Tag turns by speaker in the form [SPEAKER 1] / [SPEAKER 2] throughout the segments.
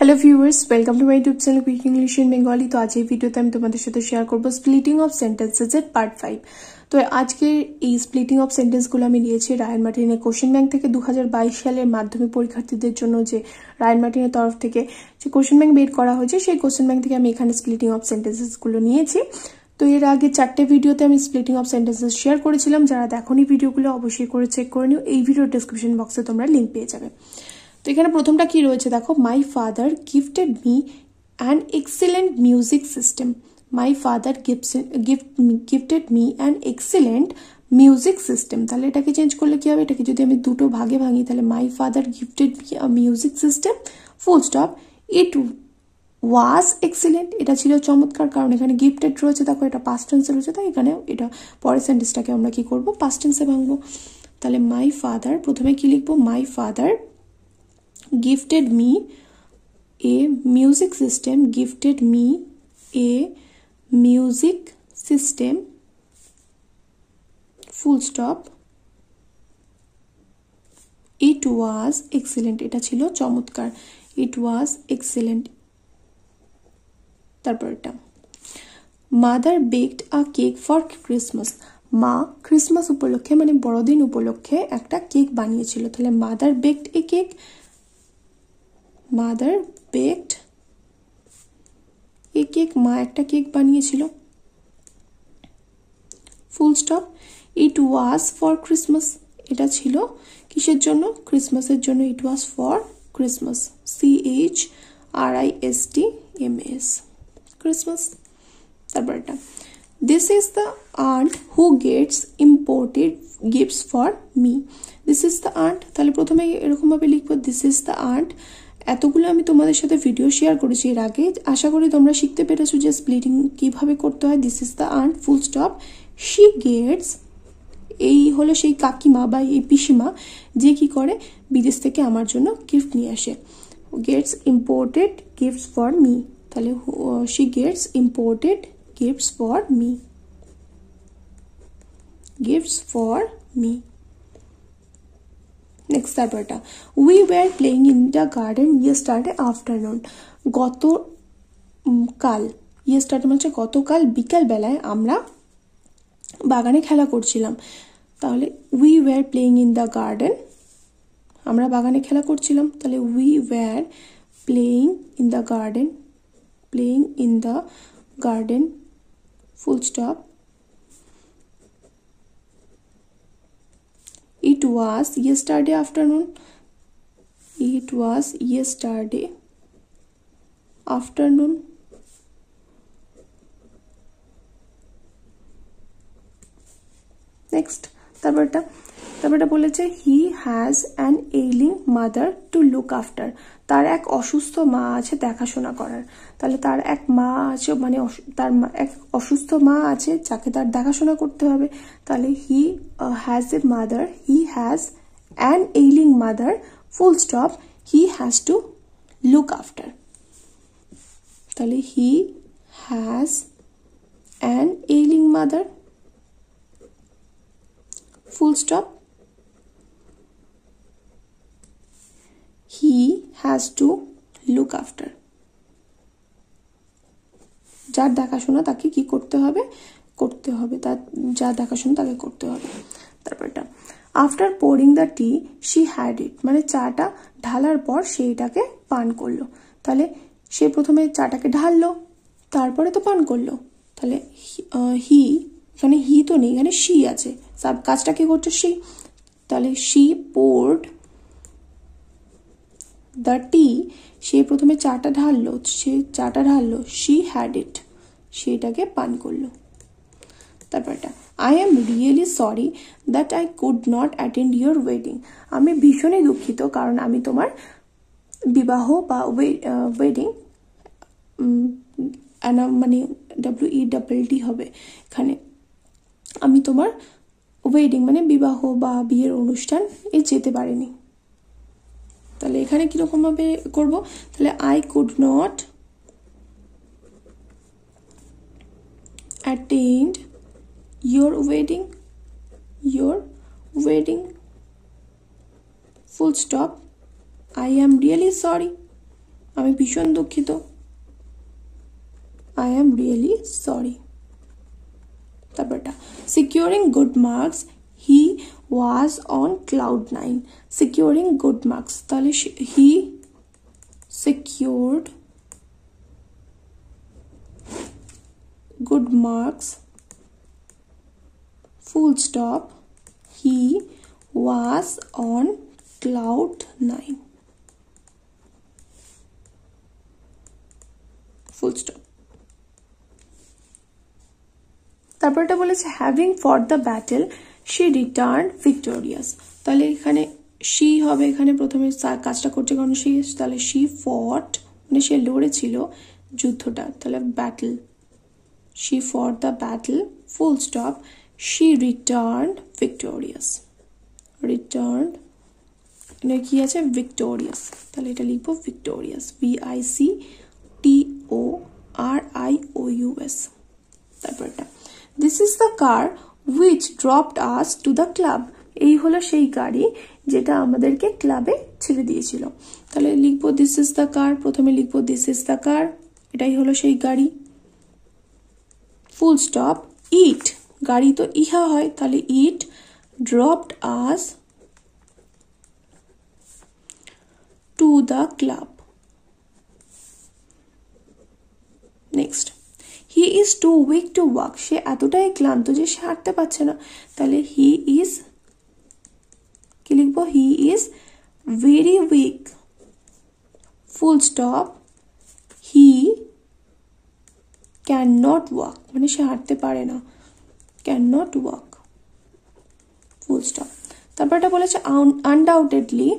[SPEAKER 1] Hello viewers, welcome to my YouTube channel quick English in Bengali. तो आज এই ভিডিওতে আমি তোমাদের সাথে শেয়ার করব স্প্লিটিং অফ সেন্টেন্সেস এর পার্ট 5। তো আজকে এই স্প্লিটিং অফ সেন্টেন্সগুলো আমি নিয়েছি রায়ান মার্টিনের কোশ্চেন ব্যাংক থেকে 2022 সালের মাধ্যমিক পরীক্ষার্থীদের জন্য যে রায়ান মার্টিনের তরফ থেকে যে কোশ্চেন ব্যাংক বের করা হয়েছে সেই কোশ্চেন ব্যাংক থেকে আমি এখানে স্প্লিটিং অফ সেন্টেন্সেসগুলো নিয়েছি। তো এর আগে 4টে ভিডিওতে আমি স্প্লিটিং অফ সেন্টেন্সেস শেয়ার করেছিলাম। যারা দেখোনি ভিডিওগুলো অবশ্যই করে চেক করে নিও, এই ভিডিওর ডেসক্রিপশন বক্সে তোমরা লিংক পেয়ে যাবে। তো এখানে প্রথমটা কি রয়েছে দেখো, my father gifted me an excellent music system. My father gifted me an excellent music system. তাহলে এটাকে চেঞ্জ করলে কি হবে, এটাকে যদি আমি দুটো ভাগে ভাঙি তাহলে my father gifted me a music system full stop, it was excellent. এটা ছিল চমৎকার, কারণ এখানে গিফটেড রয়েছে, দেখো এটা পাস্ট টেন্সে রয়েছে, তাই এখানে এটা পরের সেন্টেন্সটাকে আমরা কি করব, পাস্ট টেন্সে ভাঙবো। তাহলে মাই ফাদার, প্রথমে কি লিখবো, my father gifted me a music system, gifted me a music system full stop, it was excellent। এটা ছিল চমৎকার, it was excellent। তারপর এটা mother baked a cake for Christmas। মা ক্রিসমাস উপলক্ষে মানে বড়দিন উপলক্ষে একটা কেক বানিয়েছিল। তাহলে mother baked a cake, mother baked a cake, মা একটা কেক বানিয়েছিল full stop. It was for Christmas, এটা ছিল কিসের জন্য, ক্রিসমাসের জন্য। ইট ওয়াজ ফর ক্রিসমাস, CHRISTMAS, ক্রিসমাস। তারপর এটা this is the aunt who Gates imported gifts for me. This is the aunt, তাহলে প্রথমে এরকমভাবে লিখবো দিস ইজ দ্য আন্ট। এতগুলো আমি তোমাদের সাথে ভিডিও শেয়ার করেছি এর আগে, আশা করি তোমরা শিখতে পেরেছো যে স্প্লিটিং কিভাবে করতে হয়। This is the aunt full stop, she gets, এই হলো সেই কাকিমা বা এই পিসিমা যে কি করে বিদেশ থেকে আমার জন্য গিফট নিয়ে আসে। Gets imported gifts for me, তাহলে she gets imported gifts for me, gifts for me. Next তারপরটা we were playing in the garden yesterday afternoon. গতকাল, ইয়েস্টারডে মানে গতকাল বিকাল বেলায় আমরা বাগানে খেলা করছিলাম। তাহলে we were playing in the garden, আমরা বাগানে খেলা করছিলাম। তাহলে we were playing in the garden, playing in the garden full stop. It was yesterday afternoon, it was yesterday afternoon। Next তারপরটা বলেছে হি has an ailing mother to look after. তার এক অসুস্থ মা আছে দেখাশোনা করার। তাহলে তার এক মা আছে, মানে তার এক অসুস্থ মা আছে যাকে তার দেখাশোনা করতে হবে। তাহলে he has a mother, he has an ailing mother full stop, he has to look after. তাহলে he has an ailing mother full stop, he has to look after। যার দেখাশোনা তাকে কি করতে হবে, তার যার দেখাশোনা তাকে করতে হবে। তারপরটা after pouring the tea she had it, মানে চাটা ঢালার পর সেইটাকে পান করলো। তাহলে সে প্রথমে চাটাকে ঢাললো, তারপরে তো পান করলো। তাহলে হি, এখানে হি তো নেই, এখানে শি আছে, সব কাজটা কি করছে শি। তাহলে শি পোর্ড দ্য টি, সে প্রথমে চাটা ঢাললো, শি হ্যাড ইট, সেটাকে পান করলো। তারপরটা I am really sorry that I could not attend your wedding. আমি ভীষণই দুঃখিত কারণ আমি তোমার বিবাহ বা ওয়েডিং, মানে WEDD হবে এখানে, আমি তোমার ওয়েডিং মানে বিবাহ বা বিয়ের অনুষ্ঠান যেতে পারিনি। তাহলে এখানে কিরকম ভাবে করবো, তাহলে I could not attend your wedding full stop, I am really sorry, আমি ভীষণ দুঃখিত, I am really sorry. তারপরটা securing good marks, he was on cloud 9. securing good marks, তাহলে he secured good marks, full stop, he was on cloud 9, full stop. তারপরটা বলেছে having for the battle she return victorious, তাহলে এখানে she হবে, এখানে প্রথমে কাজটা করছে কারণ শি, তাহলে শি ফট মানে সে লড়েছিল যুদ্ধটা, তাহলে battle, she for the battle full stop, she return victorious, return মানে কি আছে ভিক্টোরিয়াস, তাহলে এটা লিখবো ভিক্টোরিয়াস, VICTORIOUS। তারপরটা this is the car which dropped us to the club, এই হলো সেই গাড়ি যেটা আমাদেরকে ক্লাবে ছেড়ে দিয়েছিল, তাহলে লিখবো দিস ইজ দ্য কার, প্রথমে লিখবো দিস ইজ দ্য কার, এটাই হলো সেই গাড়ি, ফুল স্টপ, ইট, গাড়ি তো ইহা হয়, তাহলে it dropped us to the club. Next he is too weak to walk, সে এতটাই ক্লান্ত যে সে হাঁটতে পারছে না, তাহলে হি ইজ কি লিখবো, he is very weak, full stop, he can not walk মানে সে হাঁটতে পারে না, can not walk, full stop. তারপরটা বলেছে undoubtedly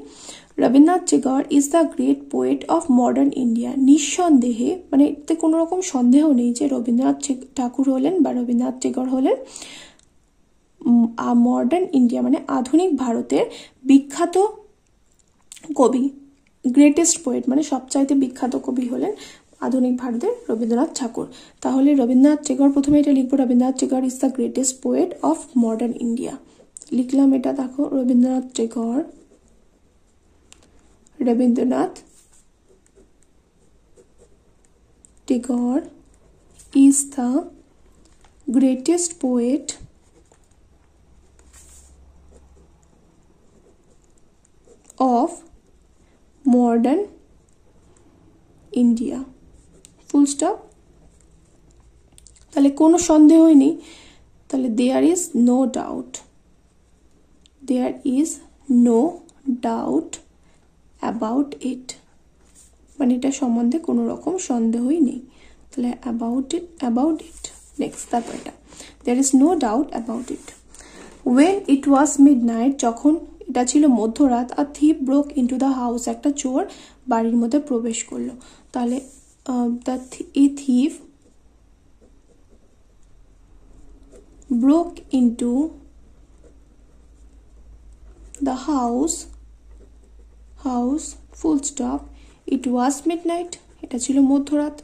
[SPEAKER 1] Rabindranath Tagore is the great poet of modern India, নিঃসন্দেহে মানে এতে কোনো রকম সন্দেহ নেই যে রবীন্দ্রনাথ ঠাকুর হলেন বা রবীন্দ্রনাথ টেগর হলেন মডার্ন ইন্ডিয়া মানে আধুনিক ভারতের বিখ্যাত কবি, গ্রেটেস্ট পোয়েট মানে সবচাইতে বিখ্যাত কবি হলেন আধুনিক ভারতের রবীন্দ্রনাথ ঠাকুর, তাহলে রবীন্দ্রনাথ টেগর, প্রথমে এটা লিখবো Rabindranath Tagore is the greatest poet of modern India, লিখলাম এটা, দেখো Rabindranath Tagore, Rabindranath Tagore is the greatest poet of modern India, full stop। তাহলে কোনো সন্দেহই নেই, তাহলে there is no doubt, there is no doubt about it মানে এটা সম্বন্ধে কোনো রকম সন্দেহই নেই, তাহলে about it। নেক্সট তারপরটা there is no doubt about it, when it was midnight, যখন এটা ছিল মধ্যরাত, a thief broke into the house, একটা চোর বাড়ির মধ্যে প্রবেশ করলো, তাহলে a thief broke into the house, full stop, it was midnight, এটা ছিল মধ্যরাত।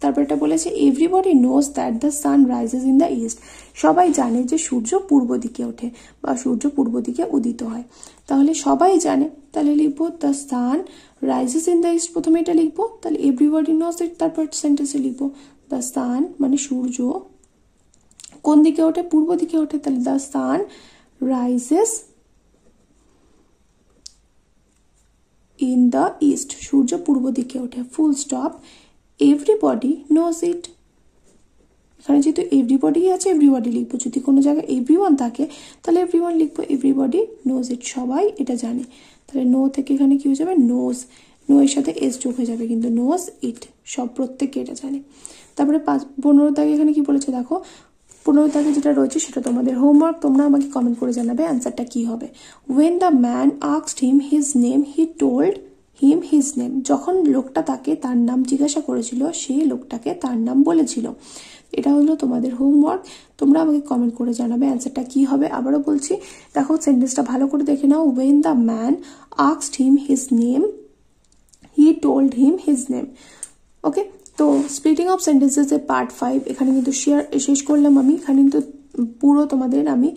[SPEAKER 1] তারপর এটা বলেছে everybody knows that the sun rises in the east, সবাই জানে যে সূর্য পূর্ব দিকে ওঠে বা সূর্য পূর্ব দিকে উদিত হয়, তাহলে সবাই জানে, তাহলে লিখবো the sun rises in the east, প্রথমে এটা লিখবো, তাহলে এভরিবডি নোজ ইট, তারপর সেন্টেন্সে লিখবো দ্য সান মানে সূর্য কোন দিকে ওঠে, পূর্ব দিকে ওঠে, তাহলে the sun rises in the east, সূর্য পূর্ব দিকে ওঠে, full stop, everybody knows it, এখানে যেহেতু এভরিবডি আছে এভরিবডি লিখবো, যদি কোনো জায়গায় এভরিওয়ান থাকে তাহলে এভরিওয়ান লিখবো, এভরিবডি নোজ ইট, সবাই এটা জানে, তাহলে নো থেকে এখানে কি হয়ে যাবে নোজ, নো এর সাথে এস যোগ হয়ে যাবে, কিন্তু নোজ ইট সব প্রত্যেকে এটা জানে। তারপরে 15 দাগে এখানে কি বলেছে দেখো, 15 দাগে যেটা রয়েছে সেটা তোমাদের হোমওয়ার্ক, তোমরা আমাকে কমেন্ট করে জানাবে অ্যান্সারটা কি হবে। when the man asked him his name he told him his name, যখন লোকটা তাকে তার নাম জিজ্ঞাসা করেছিল সে লোকটাকে তার নাম বলেছিল, এটা হলো তোমাদের হোমওয়ার্ক, তোমরা আমাকে কমেন্ট করে জানাবে অ্যান্সারটা কি হবে। আবারও বলছি, দেখো সেন্টেন্সটা ভালো করে দেখে নাও, when the man asked him his name he told him his name। ওকে, তো স্প্লিটিং অফ সেন্টেন্সেস এর পার্ট 5 এখানে কিন্তু শেষ করলাম আমি, এখানে কিন্তু পুরো তোমাদের আমি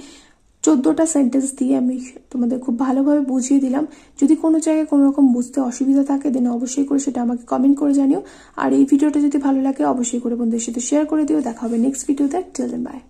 [SPEAKER 1] 14টা সেন্টেন্স দিয়ে আমি তোমাদের খুব ভালোভাবে বুঝিয়ে দিলাম। যদি কোনো জায়গায় কোনো রকম বুঝতে অসুবিধা থাকে দেন অবশ্যই করে সেটা আমাকে কমেন্ট করে জানিও। আর এই ভিডিওটা যদি ভালো লাগে অবশ্যই করে বন্ধুদের সাথে শেয়ার করে দিও। দেখা হবে নেক্সট ভিডিওতে। Till then by.